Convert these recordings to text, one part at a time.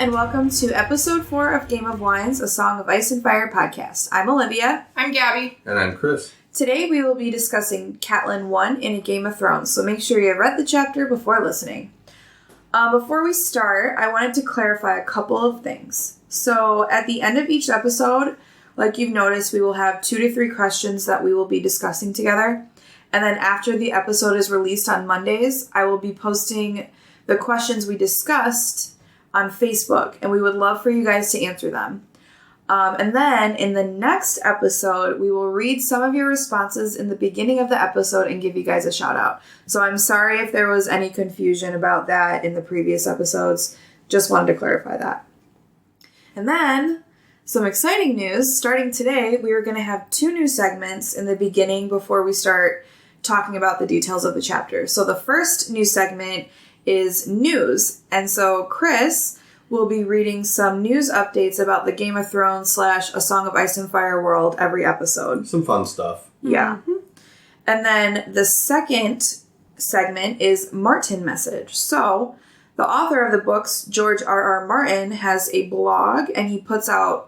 and welcome to episode 4 of Game of Wines, a Song of Ice and Fire podcast. I'm Olivia. I'm Gabby. And I'm Chris. Today we will be discussing Catelyn I in A Game of Thrones, so make sure you read the chapter before listening. Before we start, I wanted to clarify a couple of things. So at the end of each episode, like you've noticed, we will have 2 to 3 questions that we will be discussing together. And then after the episode is released on Mondays, I will be posting the questions we discussed on Facebook, and we would love for you guys to answer them. And then in the next episode, we will read some of your responses in the beginning of the episode and give you guys a shout out. So I'm sorry if there was any confusion about that in the previous episodes. Just wanted to clarify that. And then some exciting news. Starting today, we are going to have 2 new segments in the beginning before we start talking about the details of the chapter. So the first new segment is news. And so Chris will be reading some news updates about the Game of Thrones / A Song of Ice and Fire world every episode. Some fun stuff. Yeah. Mm-hmm. And then the second segment is Martin Message. So the author of the books, George R.R. Martin, has a blog and he puts out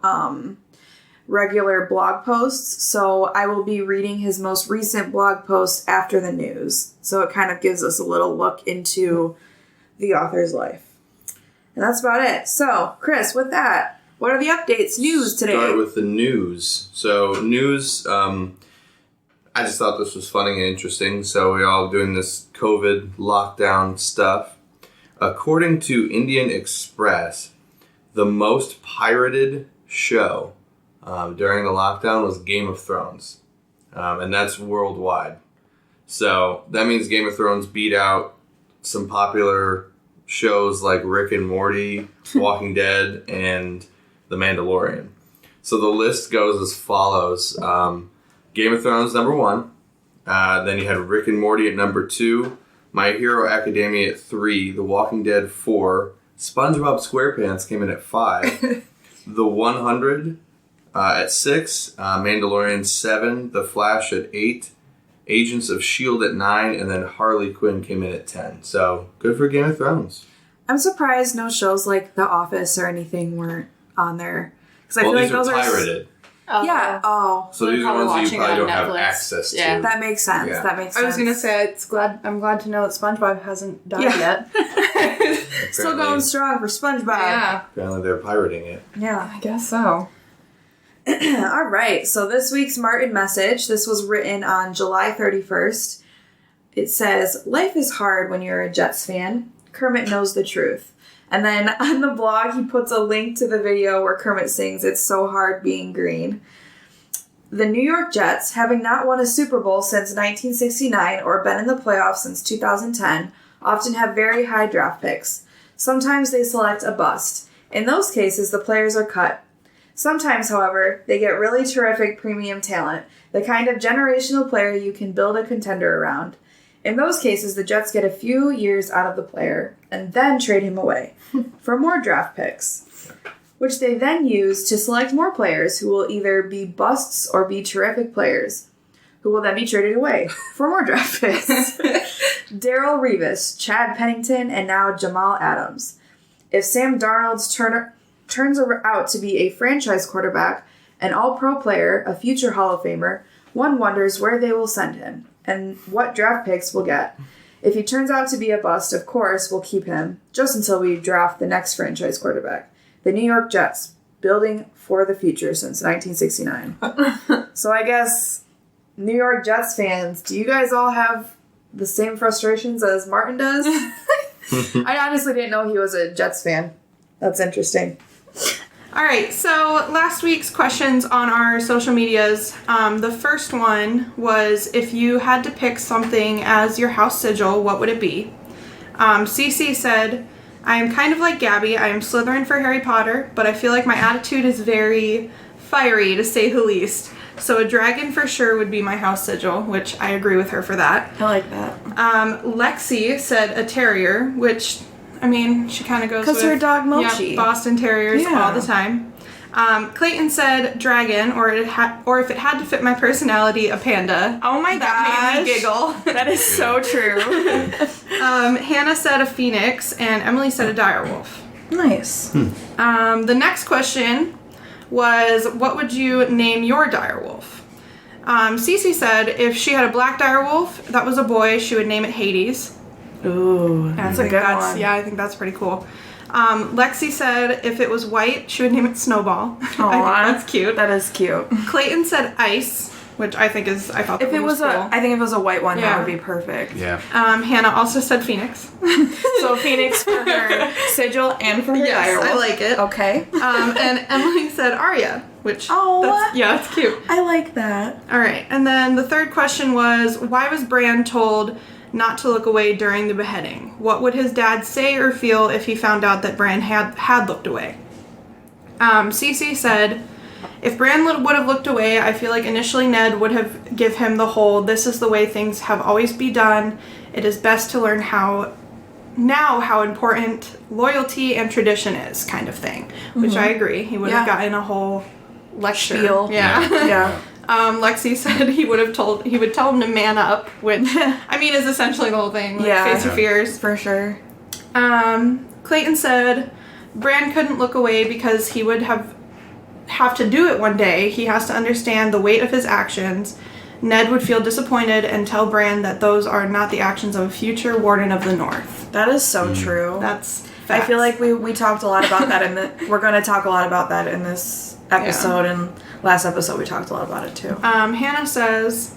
regular blog posts. So I will be reading his most recent blog post after the news. So it kind of gives us a little look into the author's life. And that's about it. So, Chris, with that, what are the updates, news today? Start with the news. So, news, I just thought this was funny and interesting. So, we're all doing this COVID lockdown stuff. According to Indian Express, the most pirated show during the lockdown was Game of Thrones. And that's worldwide. So, that means Game of Thrones beat out some popular shows like Rick and Morty, Walking Dead, and The Mandalorian. So the list goes as follows. Game of Thrones, number 1. Then you had Rick and Morty at number 2. My Hero Academia at 3. The Walking Dead 4. SpongeBob SquarePants came in at 5. The 100 at 6. Mandalorian 7. The Flash at 8. Agents of S.H.I.E.L.D. at 9, and then Harley Quinn came in at 10. So, good for Game of Thrones. I'm surprised no shows like The Office or anything weren't on there. Because I feel like those are pirated. Yeah. Oh. So these are ones you probably don't have access to. Yeah, that makes sense. Yeah. That makes sense. I was gonna say I'm glad to know that SpongeBob hasn't died yet. Still going strong for SpongeBob. Yeah. Apparently they're pirating it. Yeah, I guess so. All right, so this week's Martin Message, this was written on July 31st. It says, "Life is hard when you're a Jets fan. Kermit knows the truth." And then on the blog, he puts a link to the video where Kermit sings, "It's so hard being green." The New York Jets, having not won a Super Bowl since 1969 or been in the playoffs since 2010, often have very high draft picks. Sometimes they select a bust. In those cases, the players are cut. Sometimes, however, they get really terrific premium talent, the kind of generational player you can build a contender around. In those cases, the Jets get a few years out of the player and then trade him away for more draft picks, which they then use to select more players who will either be busts or be terrific players, who will then be traded away for more draft picks. Darrelle Revis, Chad Pennington, and now Jamal Adams. If Sam Darnold's turns out to be a franchise quarterback, an all-pro player, a future Hall of Famer, one wonders where they will send him and what draft picks we'll get. If he turns out to be a bust, of course, we'll keep him just until we draft the next franchise quarterback. The New York Jets, building for the future since 1969. So I guess, New York Jets fans, do you guys all have the same frustrations as Martin does? I honestly didn't know he was a Jets fan. That's interesting. All right, so last week's questions on our social medias. The first one was, if you had to pick something as your house sigil, what would it be? Cece said, "I am kind of like Gabby. I am Slytherin for Harry Potter, but I feel like my attitude is very fiery, to say the least. So a dragon for sure would be my house sigil," which I agree with her for that. I like that. Lexi said a terrier, which, I mean, she kind of goes with... Because her dog Mochi. Boston Terriers all the time. Clayton said dragon, or if it had to fit my personality, a panda. Oh my gosh. That made me giggle. That is so true. Hannah said a phoenix, and Emily said a direwolf. Nice. The next question was, what would you name your direwolf? Cece said if she had a black direwolf that was a boy, she would name it Hades. Ooh, that's a good one. Yeah, I think that's pretty cool. Lexi said if it was white, she would name it Snowball. I think that's cute. That is cute. Clayton said Ice, which I think is, I thought that If it was cool. I think if it was a white one, Yeah. that would be perfect. Yeah. Hannah also said Phoenix. So Phoenix for her sigil and for her direwolf. I like it. Okay. And Emily said Arya, which that's cute. I like that. All right, and then the third question was, why was Bran told not to look away during the beheading? What would his dad say or feel if he found out that Bran had looked away? Cece said, if Bran would have looked away, I feel like initially Ned would have give him the whole, this is the way things have always been done. It is best to learn how important loyalty and tradition is, kind of thing. Which I agree. He would have gotten a whole lecture. Spiel. Yeah. Yeah. Lexi said he would tell him to man up, which I mean is essentially the whole thing. Like, face your fears. For sure. Clayton said Bran couldn't look away because he would have to do it one day. He has to understand the weight of his actions. Ned would feel disappointed and tell Bran that those are not the actions of a future Warden of the North. That is so true. That's facts. I feel like we talked a lot about that we're going to talk a lot about that in this episode, and last episode we talked a lot about it too. Hannah says,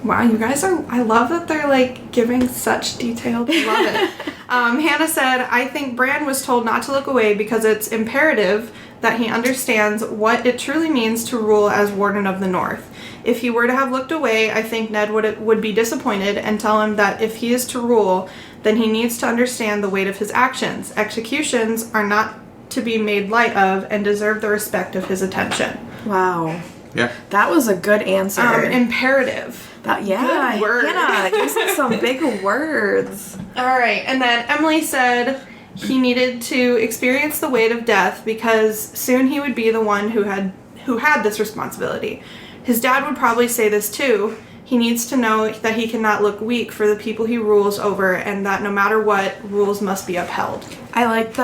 wow, you guys I love that they're like giving such detailed, I love it. Hannah said, I think Bran was told not to look away because it's imperative that he understands what it truly means to rule as Warden of the North. If he were to have looked away, I think Ned would be disappointed and tell him that if he is to rule, then he needs to understand the weight of his actions. Executions are not to be made light of and deserve the respect of his attention. Wow. Yeah. That was a good answer. Imperative. Good word. Hannah, using some big words. All right, and then Emily said he needed to experience the weight of death because soon he would be the one who had this responsibility. His dad would probably say this too. He needs to know that he cannot look weak for the people he rules over, and that no matter what, rules must be upheld. I like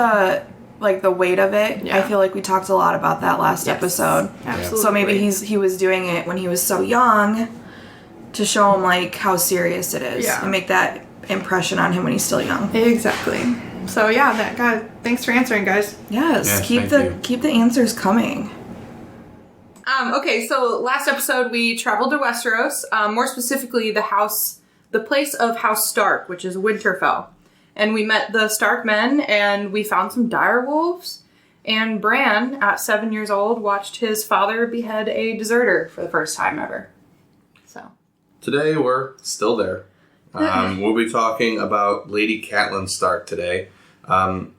the weight of it. Yeah. I feel like we talked a lot about that last episode. Absolutely. So maybe he was doing it when he was so young to show him like how serious it is and make that impression on him when he's still young. Exactly. So yeah, thanks for answering, guys. Yes, keep the answers coming. Okay, so last episode we traveled to Westeros, more specifically the place of House Stark, which is Winterfell. And we met the Stark men, and we found some direwolves. And Bran, at 7 years old, watched his father behead a deserter for the first time ever. So Today we're still there. We'll be talking about Lady Catelyn Stark today.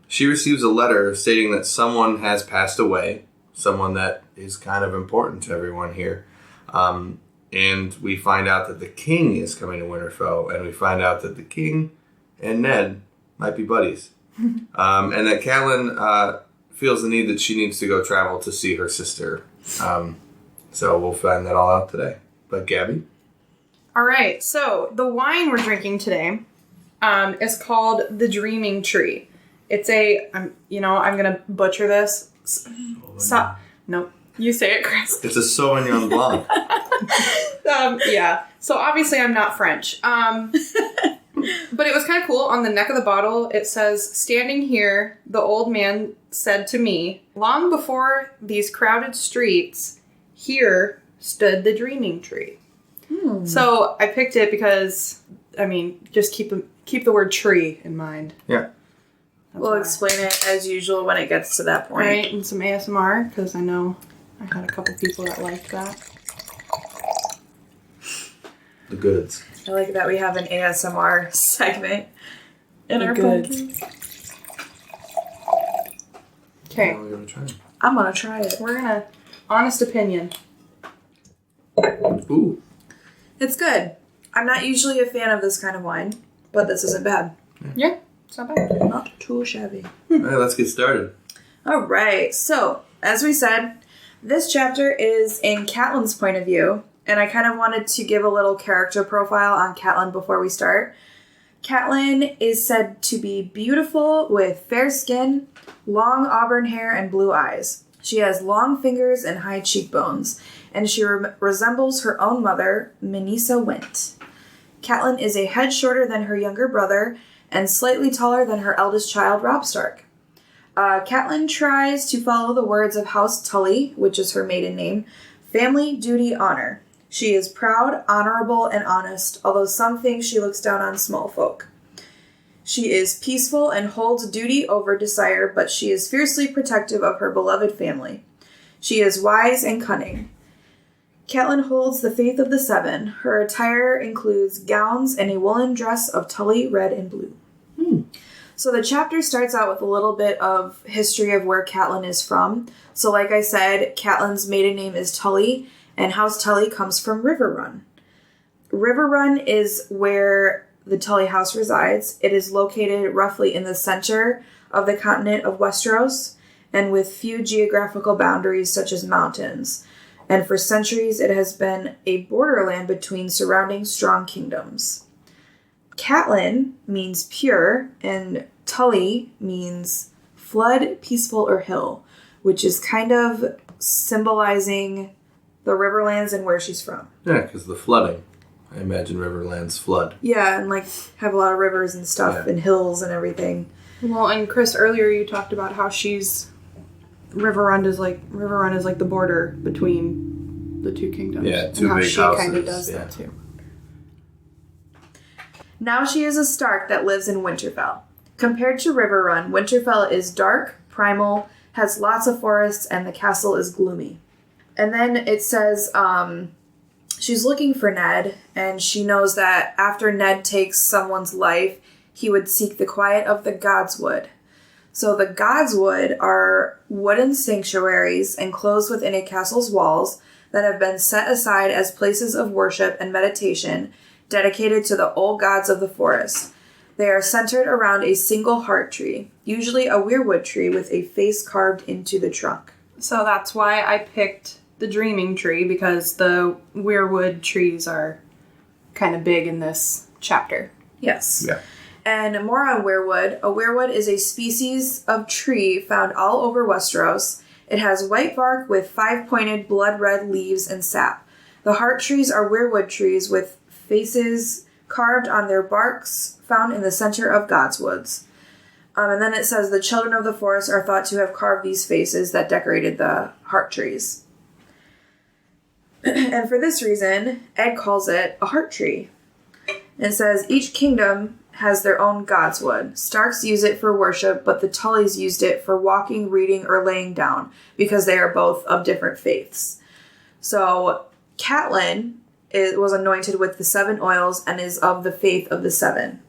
She receives a letter stating that someone has passed away, someone that is kind of important to everyone here. And we find out that the king is coming to Winterfell, and we find out that the king and Ned might be buddies. And that Catelyn feels the need that she needs to go travel to see her sister. So we'll find that all out today. But Gabby? all right, so the wine we're drinking today is called the Dreaming Tree. It's I'm gonna butcher this. Nope. You say it, Chris. It's a Sauvignon Blanc. Yeah. So obviously I'm not French. But it was kind of cool. On the neck of the bottle, it says, "Standing here, the old man said to me, long before these crowded streets, here stood the Dreaming Tree." So I picked it because, just keep the word tree in mind. Yeah. We'll explain it as usual when it gets to that point. Right, and some ASMR, because I know I had a couple people that liked that. The goods. I like that we have an ASMR segment in our goods. podcast. Okay, We're going to try it. I'm gonna try it. we're gonna honest opinion. Ooh. It's good. I'm not usually a fan of this kind of wine, but this isn't bad. Yeah, it's not bad. Not too shabby. All right, let's get started. All right. So, as we said, this chapter is in Catelyn's point of view, and I kind of wanted to give a little character profile on Catelyn before we start. Catelyn is said to be beautiful with fair skin, long auburn hair, and blue eyes. She has long fingers and high cheekbones, and she resembles her own mother, Minisa Wint. Catelyn is a head shorter than her younger brother and slightly taller than her eldest child, Robb Stark. Catelyn tries to follow the words of House Tully, which is her maiden name, family, duty, honor. She is proud, honorable, and honest, although some think she looks down on small folk. She is peaceful and holds duty over desire, but she is fiercely protective of her beloved family. She is wise and cunning. Catelyn holds the faith of the seven. Her attire includes gowns and a woolen dress of Tully red and blue. So the chapter starts out with a little bit of history of where Catelyn is from. So like I said, Catelyn's maiden name is Tully, and House Tully comes from Riverrun. Riverrun is where the Tully house resides. It is located roughly in the center of the continent of Westeros, and with few geographical boundaries such as mountains. And for centuries, it has been a borderland between surrounding strong kingdoms. Catelyn means pure, and Tully means flood, peaceful, or hill, which is kind of symbolizing the Riverlands and where she's from. Yeah, because the flooding. I imagine Riverlands flood. Yeah, and like have a lot of rivers and stuff and hills and everything. Well, and Chris, earlier you talked about how Riverrun is like the border between the two kingdoms. Yeah, two and how big she houses. kind of does that too. Now she is a Stark that lives in Winterfell. Compared to Riverrun, Winterfell is dark, primal, has lots of forests, and the castle is gloomy. And then it says she's looking for Ned, and she knows that after Ned takes someone's life, he would seek the quiet of the Godswood. So the Godswood are wooden sanctuaries enclosed within a castle's walls that have been set aside as places of worship and meditation dedicated to the old gods of the forest. They are centered around a single heart tree, usually a weirwood tree with a face carved into the trunk. So that's why I picked the dreaming tree, because the weirwood trees are kind of big in this chapter. Yes. Yeah. And more on weirwood. A weirwood is a species of tree found all over Westeros. It has white bark with 5-pointed blood red leaves and sap. The heart trees are weirwood trees with faces carved on their barks found in the center of Godswoods. And then it says the children of the forest are thought to have carved these faces that decorated the heart trees. And for this reason, Ed calls it a heart tree. It says each kingdom has their own Godswood. Starks use it for worship, but the Tullys used it for walking, reading, or laying down, because they are both of different faiths. So Catelyn was anointed with the 7 oils and is of the faith of the 7.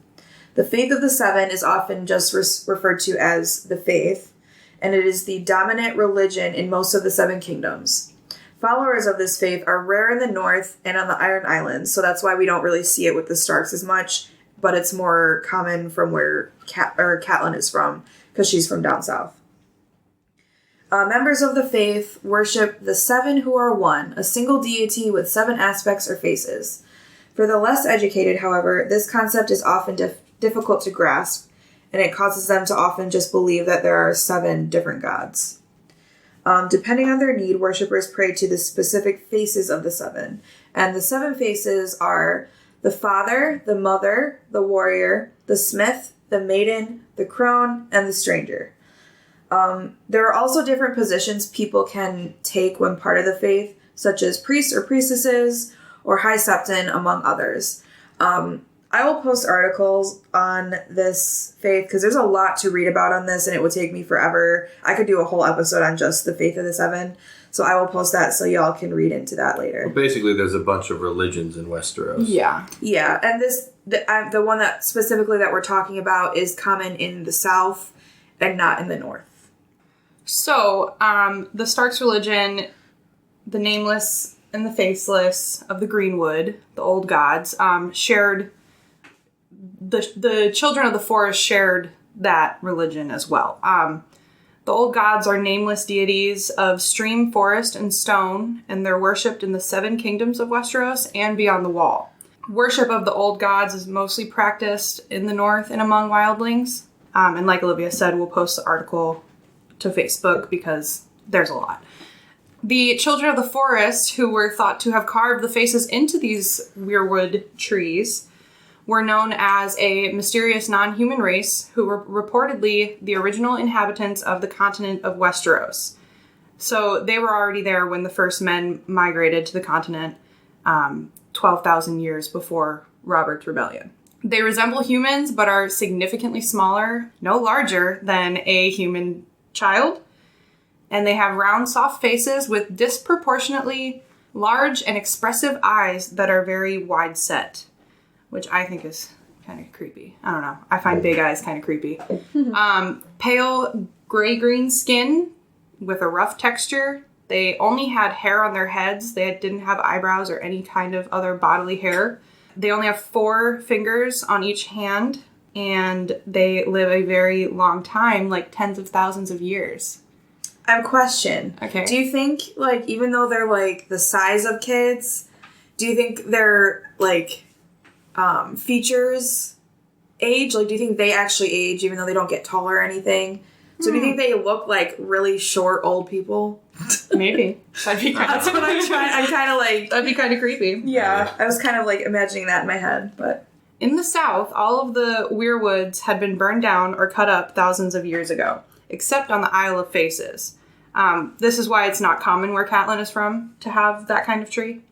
The faith of the 7 is often just referred to as the faith, and it is the dominant religion in most of the 7 kingdoms. Followers of this faith are rare in the north and on the Iron Islands, so that's why we don't really see it with the Starks as much, but it's more common from where Catelyn is from, because she's from down south. Members of the faith worship the 7 who are one, a single deity with 7 aspects or faces. For the less educated, however, this concept is often difficult to grasp, and it causes them to often just believe that there are 7 different gods. Depending on their need, worshippers pray to the specific faces of the 7. And the 7 faces are the father, the mother, the warrior, the smith, the maiden, the crone, and the stranger. There are also different positions people can take when part of the faith, such as priests or priestesses, or high septon, among others. I will post articles on this faith, because there's a lot to read about on this, and it would take me forever. I could do a whole episode on just the faith of the 7, so I will post that so y'all can read into that later. Well, basically, there's a bunch of religions in Westeros. Yeah. Yeah, and the one that specifically that we're talking about is common in the south and not in the north. So, the Starks religion, the nameless and the faceless of the Greenwood, the old gods, shared, the children of the forest shared that religion as well. The old gods are nameless deities of stream, forest, and stone, and they're worshipped in the 7 kingdoms of Westeros and beyond the wall. Worship of the old gods is mostly practiced in the north and among wildlings. And like Olivia said, we'll post the article to Facebook because there's a lot. The children of the forest, who were thought to have carved the faces into these weirwood trees, were known as a mysterious non-human race who were reportedly the original inhabitants of the continent of Westeros. So they were already there when the first men migrated to the continent 12,000 years before Robert's Rebellion. They resemble humans, but are significantly smaller, no larger than a human child. And they have round, soft faces with disproportionately large and expressive eyes that are very wide set, which I think is kind of creepy. I don't know. I find big eyes kind of creepy. Pale gray-green skin with a rough texture. They only had hair on their heads. They didn't have eyebrows or any kind of other bodily hair. They only have 4 fingers on each hand, and they live a very long time, like tens of thousands of years. I have a question. Okay. Do you think, like, even though they're, like, the size of kids, do you think their, like, features age? Like, do you think they actually age even though they don't get taller or anything? So do you think they look like really short old people? Maybe. That'd be kind That's what I'm trying. I'm kind of like... That'd be kind of creepy. Yeah. I was kind of, like, imagining that in my head, but... In the south, all of the weirwoods had been burned down or cut up thousands of years ago, except on the Isle of Faces. This is why it's not common where Catelyn is from to have that kind of tree.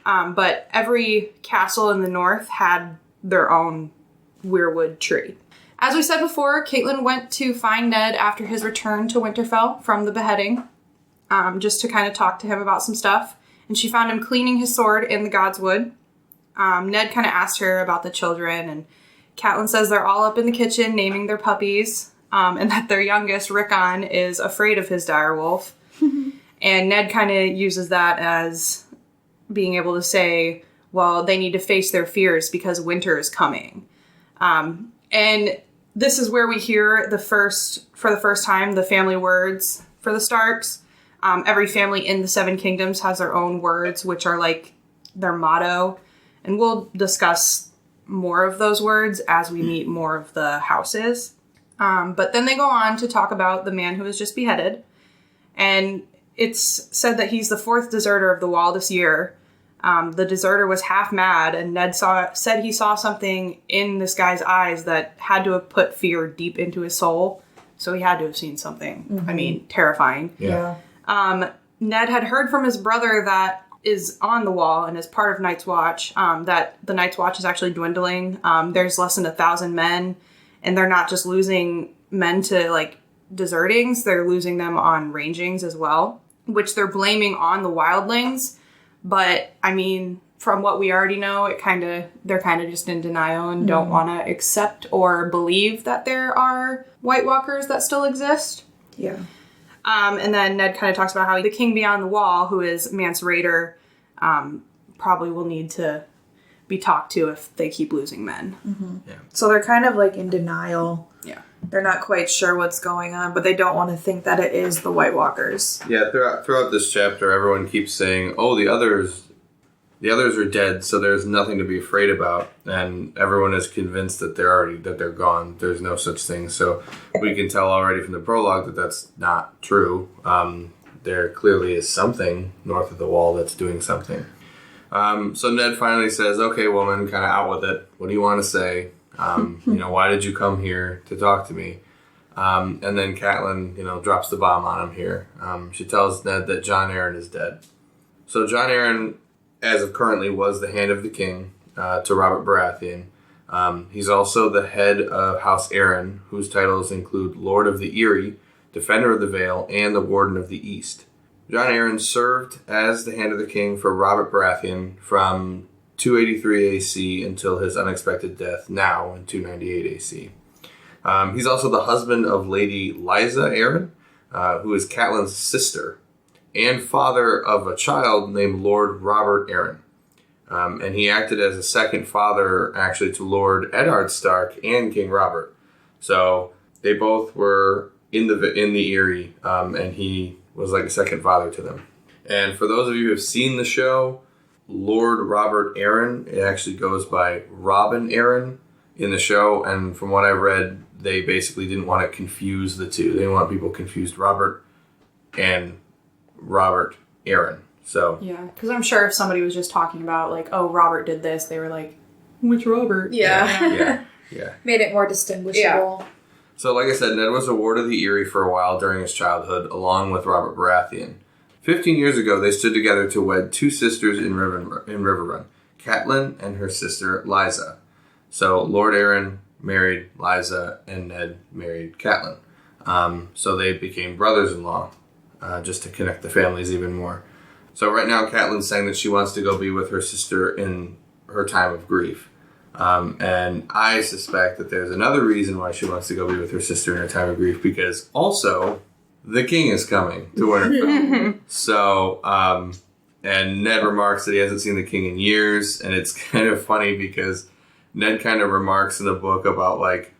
But every castle in the north had their own weirwood tree. As we said before, Catelyn went to find Ned after his return to Winterfell from the beheading, just to kind of talk to him about some stuff. And she found him cleaning his sword in the Godswood. Ned kind of asked her about the children, and Catelyn says they're all up in the kitchen naming their puppies, and that their youngest, Rickon, is afraid of his direwolf. And Ned kind of uses that as being able to say, well, they need to face their fears because winter is coming. And this is where we hear for the first time, the family words for the Starks. Every family in the Seven Kingdoms has their own words, which are like their motto. And we'll discuss more of those words as we meet more of the houses. But then they go on to talk about the man who was just beheaded. And it's said that he's the 4th deserter of the Wall this year. The deserter was half mad, and Ned said he saw something in this guy's eyes that had to have put fear deep into his soul. So he had to have seen something, I mean, terrifying. Yeah. Ned had heard from his brother that is on the Wall and is part of Night's Watch, that the Night's Watch is actually dwindling. There's less than 1,000 men, and they're not just losing men to, like, desertings, they're losing them on rangings as well, which they're blaming on the wildlings. But, I mean, from what we already know, they're kind of just in denial and don't want to accept or believe that there are White Walkers that still exist. Yeah. And then Ned kind of talks about how the king beyond the wall, who is Mance Rayder, probably will need to be talked to if they keep losing men. Mm-hmm. Yeah. So they're kind of like in denial. Yeah. They're not quite sure what's going on, but they don't want to think that it is the White Walkers. Yeah, throughout this chapter, everyone keeps saying, "Oh, the others are dead, so there's nothing to be afraid about," and everyone is convinced that they're gone. There's no such thing. So we can tell already from the prologue that that's not true. There clearly is something north of the Wall that's doing something. So Ned finally says, "Okay, woman, kind of out with it. What do you want to say? Why did you come here to talk to me?" And then Catelyn, drops the bomb on him here. She tells Ned that Jon Arryn is dead. So Jon Arryn, as of currently, was the hand of the king to Robert Baratheon. He's also the head of House Arryn, whose titles include Lord of the Eyrie, Defender of the Vale, and the Warden of the East. Jon Arryn served as the hand of the king for Robert Baratheon from 283 AC until his unexpected death now in 298 AC. He's also the husband of Lady Lysa Arryn, who is Catelyn's sister, and father of a child named Lord Robert Arryn. And he acted as a second father, actually, to Lord Eddard Stark and King Robert. So they both were in the Eyrie, and he was like a second father to them. And for those of you who have seen the show, Lord Robert Arryn. It actually goes by Robin Arryn in the show, and from what I've read, they basically didn't want to confuse the two. They didn't want people confused Robert and Robert Arryn. So Yeah, because I'm sure if somebody was just talking about, like, oh, Robert did this, they were like, which Robert? Yeah. yeah. Made it more distinguishable. So, like I said, Ned was a ward of the Eyrie for a while during his childhood, along with Robert Baratheon. 15 years ago, they stood together to wed two sisters in Riverrun, Catelyn and her sister Lysa. So, Lord Arryn married Lysa, and Ned married Catelyn. So they became brothers-in-law, just to connect the families even more. So right now, Catelyn's saying that she wants to go be with her sister in her time of grief. And I suspect that there's another reason why she wants to go be with her sister in her time of grief, because also the king is coming to Winterfell. So, and Ned remarks that he hasn't seen the king in years, and it's kind of funny because Ned kind of remarks in the book about, like,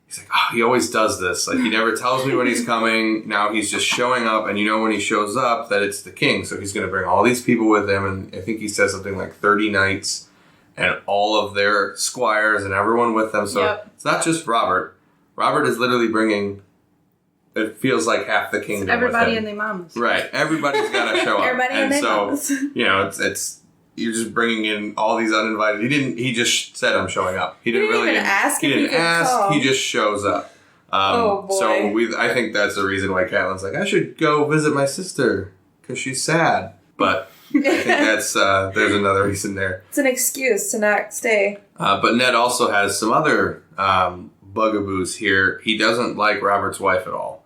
he's like, oh, he always does this. Like, he never tells me when he's coming. Now he's just showing up, and you know when he shows up that it's the king. So he's going to bring all these people with him, and I think he says something like 30 knights and all of their squires and everyone with them. So It's not just Robert. Robert is literally bringing, it feels like half the kingdom Everybody with him. and their mamas. Right. Everybody's got to show up. Everybody and their mamas. You know, it's you're just bringing in all these uninvited. He just said I'm showing up. He didn't really even ask He if didn't he could ask. come. He just shows up. Oh, boy. So I think that's the reason why Catelyn's like, I should go visit my sister because she's sad. But I think that's there's another reason there. It's an excuse to not stay. But Ned also has some other bugaboos here. He doesn't like Robert's wife at all.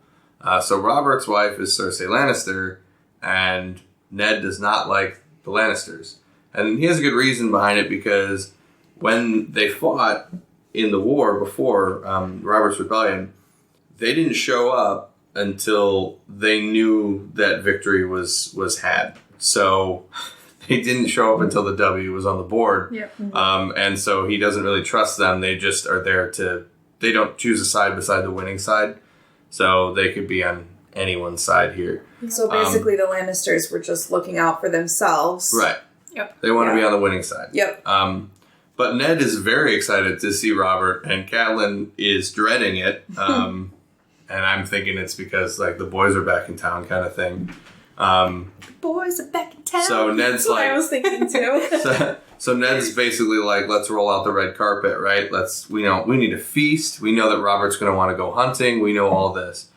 So Robert's wife is Cersei Lannister, and Ned does not like the Lannisters. And he has a good reason behind it, because when they fought in the war before Robert's Rebellion, they didn't show up until they knew that victory was had. So they didn't show up until the W was on the board. Yep. And so he doesn't really trust them. They just are there they don't choose a side beside the winning side. So they could be on anyone's side here. So basically the Lannisters were just looking out for themselves. Right. Yep. They want to be on the winning side. Yep. But Ned is very excited to see Robert, and Catelyn is dreading it. And I'm thinking it's because, like, the boys are back in town kind of thing. Boys are back in town. So Ned's That's what like... I was thinking too. So Ned's basically like, let's roll out the red carpet, right? We need a feast. We know that Robert's going to want to go hunting. We know all this.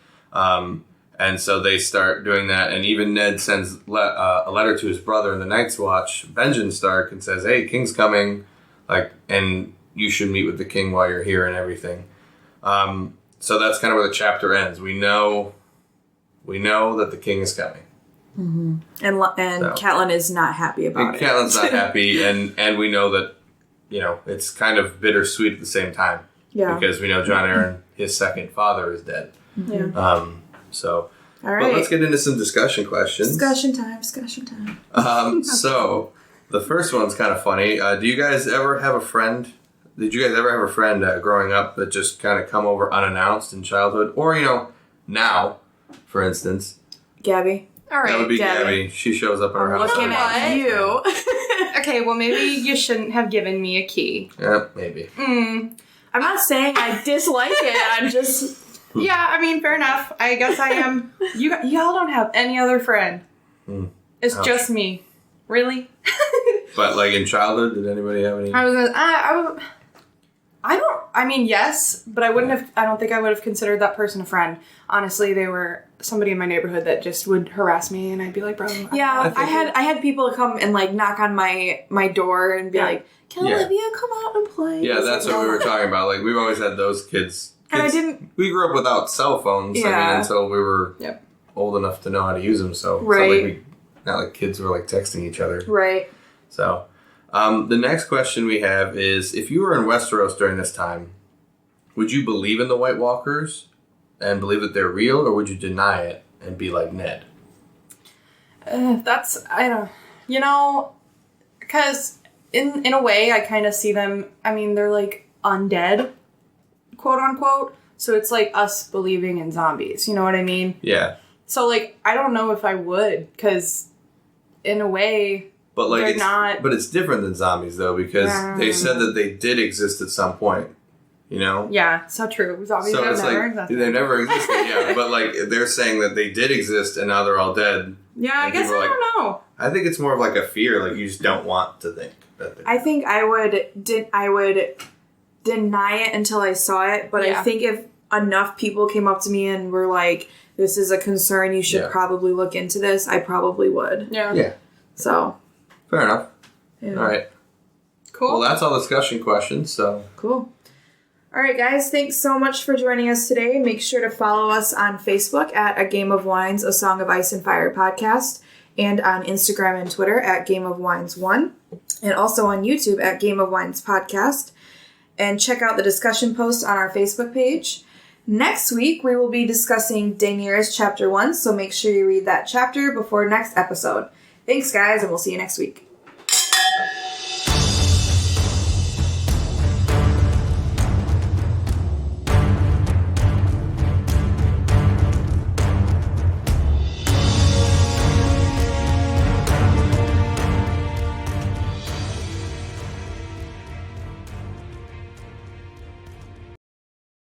And so they start doing that. And even Ned sends a letter to his brother in the Night's Watch, Benjen Stark, and says, hey, king's coming. And you should meet with the king while you're here and everything. So that's kind of where the chapter ends. We know that the king is coming. Mm-hmm. And Catelyn is not happy about it. Catelyn's not happy, and we know that, it's kind of bittersweet at the same time. Yeah. Because we know Jon Arryn, his second father, is dead. Yeah. All right. But let's get into some discussion questions. Discussion time. So, the first one's kind of funny. Do you guys ever have a friend? Did you guys ever have a friend growing up that just kind of come over unannounced in childhood? Or, now, for instance. Gabby. All right, That would be Gabby. She shows up at our house. Looking at you. Okay, well, maybe you shouldn't have given me a key. Yeah, maybe. I'm not saying I dislike it. I'm just... Yeah, I mean, fair enough. I guess I am. Y'all don't have any other friend. It's Ouch. just me. Really? But, in childhood, did anybody have any? I mean, yes, but I don't think I would have considered that person a friend. Honestly, they were somebody in my neighborhood that just would harass me, and I'd be like, bro. Yeah, I had people come and knock on my door and be like, "Can Olivia come out and play?" Yeah, that's what we were talking about. We've always had those kids. And I didn't. We grew up without cell phones. Yeah. Until we were old enough to know how to use them. So Right. not like kids were texting each other. Right. So, the next question we have is: if you were in Westeros during this time, would you believe in the White Walkers and believe that they're real, or would you deny it and be like Ned? Because in a way, I kind of see them. I mean, they're undead, quote unquote. So it's like us believing in zombies. You know what I mean? Yeah. So I don't know if I would, because in a way, But like, They're not. But it's different than zombies though, because they said that they did exist at some point. You know? Yeah, so true. Zombies So have it's never like existed. they never existed. Yeah, but like they're saying that they did exist and now they're all dead. Yeah, I And guess I people are don't know. I think it's more of like a fear. Like you just don't want to think that. I think I would deny it until I saw it, but Yeah. I think if enough people came up to me and were like, "This is a concern. You should Yeah. probably look into this," I probably would. Yeah. Yeah. So. Fair enough. Yeah. All right. Cool. Well, that's all discussion questions. So. Cool. All right, guys, thanks so much for joining us today. Make sure to follow us on Facebook at A Game of Wines, A Song of Ice and Fire podcast, and on Instagram and Twitter at Game of Wines 1, and also on YouTube at Game of Wines podcast. And check out the discussion post on our Facebook page. Next week, we will be discussing Daenerys Chapter 1, so make sure you read that chapter before next episode. Thanks, guys, and we'll see you next week.